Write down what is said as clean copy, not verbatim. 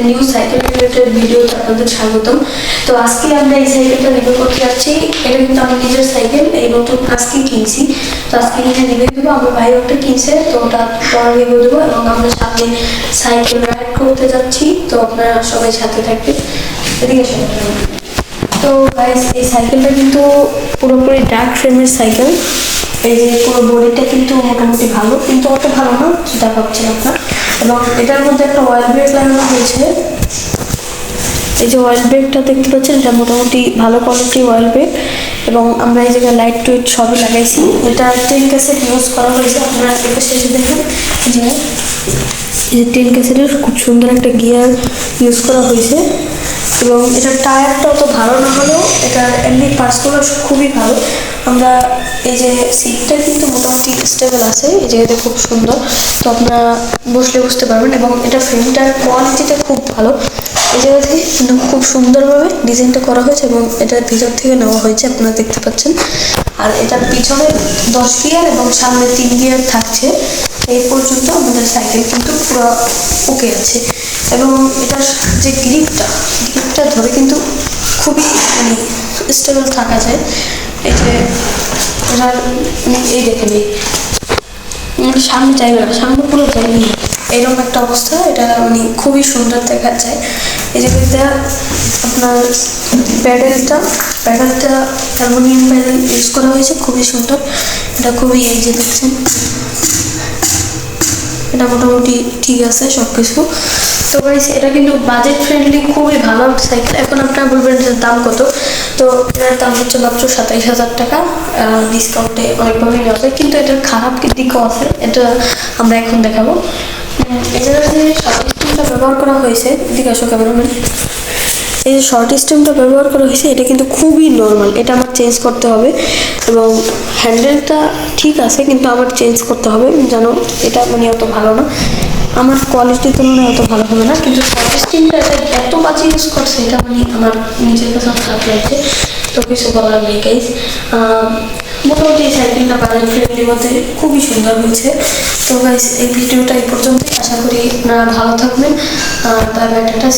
New cycle related ভিডিওতে আপনাদের স্বাগতম। তো আজকে আমরা এই সাইকেলটা রিভিউ করতে যাচ্ছি। এটা কিন্তু আমার নিজের সাইকেল, এই নতুন আজকে কিনছি। তো আজকে কিনে রিভিউ দেবো। আমার ভাই ওটা কিনছে, তো ওটা পরে রিভিউ দেবো এবং আমরা সামনে সাইকেল রাইড করতে যাচ্ছি। তো আপনারা সবাই সাথে থাকবেন। এদিকে তো গাইস, এই সাইকেলটা কিন্তু পুরোপুরি ডার্ক ফ্রেমের সাইকেল। এই যে পুরো বডিটা কিন্তু মোটামুটি ভালো, কিন্তু অত ভালো না যেটা ভাবছেন আপনার। এবং এটার মধ্যে একটা অয়েল ব্রেক লাগানো হয়েছে। এই যে অয়েল ব্রেকটা দেখতে পাচ্ছেন, এটা মোটামুটি ভালো কোয়ালিটির অয়েল ব্রেক। এবং আমরা এই জায়গায় লাইট টুইট সবই লাগাইছি। এটা 10 ক্যাসেট ইউজ করা হয়েছে। আপনারা এটা শেষে দেখুন যে এই যে 10 ক্যাসেটের খুব সুন্দর একটা গিয়ার ইউজ করা হয়েছে। এবং এটার টায়ারটা অত ভালো না হলেও এটার এমনি পার্টসগুলো খুবই ভালো। আমরা এই যে সিটটা কিন্তু মোটামুটি স্টেবল আছে, এই জায়গাটা খুব সুন্দর। তো আপনারা বসলে বুঝতে পারবেন। এবং এটা ফ্রেমটার কোয়ালিটিটা খুব ভালো। এই জায়গা থেকে কিন্তু খুব সুন্দরভাবে ডিজাইনটা করা হয়েছে এবং এটার ভিতর থেকে নেওয়া হয়েছে, আপনারা দেখতে পাচ্ছেন। আর এটার পিছনে 10 গিয়ার এবং সামনে 3 গিয়ার থাকছে। এই পর্যন্ত আমাদের সাইকেল কিন্তু পুরো ওকে আছে। এবং এটার যে গ্রিপটা ধরে কিন্তু খুবই স্টেবল থাকা যায়। এই যে এটার এই দেখেন, সামনে যাইবে না, সামনে পুরো যায়নি, এরকম একটা অবস্থা। এটা খুবই সুন্দর দেখা যায়। এই যে আপনার প্যাডেলটা অ্যালুমিনিয়াম প্যাডেল ইউজ করা হয়েছে, খুবই সুন্দর। এটা খুবই, এই যে দেখছেন, এটা মোটামুটি ঠিক আছে সব কিছু। তো গাইস, এটা কিন্তু বাজেট ফ্রেন্ডলি, খুবই ভালো সাইকেল। এখন আপনারা বলবেন যে দাম কত, তো এটার দাম হচ্ছে মাত্র 27,000 টাকা। ডিসকাউন্টে অনেকভাবে নেওয়া যায়, কিন্তু এটার খারাপ দিকও আছে, এটা আমরা এখন দেখাবো। এছাড়া যে শর্ট স্টিমটা ব্যবহার করা হয়েছে, এদিকে আসো ক্যামেরাম্যান, এই যে শর্ট স্টিমটা ব্যবহার করা হয়েছে এটা কিন্তু খুবই নর্মাল, এটা আমার চেঞ্জ করতে হবে। এবং হ্যান্ডেলটা ঠিক আছে, কিন্তু আমার চেঞ্জ করতে হবে, জানো এটা অত ভালো না, আমার কোয়ালিটির তুলনায় অত ভালো হবে না। কিন্তু শর্ট স্টিমটা এটা এত বাজে ইউজ করছে, এটা আমার নিজের কাছে খারাপ লাগছে। তো কিছু বলার নেই গাইস। মোটামুটি এই সাইকেলটা বাজার ফ্রেন্ডলির মধ্যে খুবই সুন্দর হয়েছে। তো গাইস, এই ভিডিওটা এই পর্যন্তই। আশা করি আপনারা ভালো থাকবেন। তার ব্যাটাটা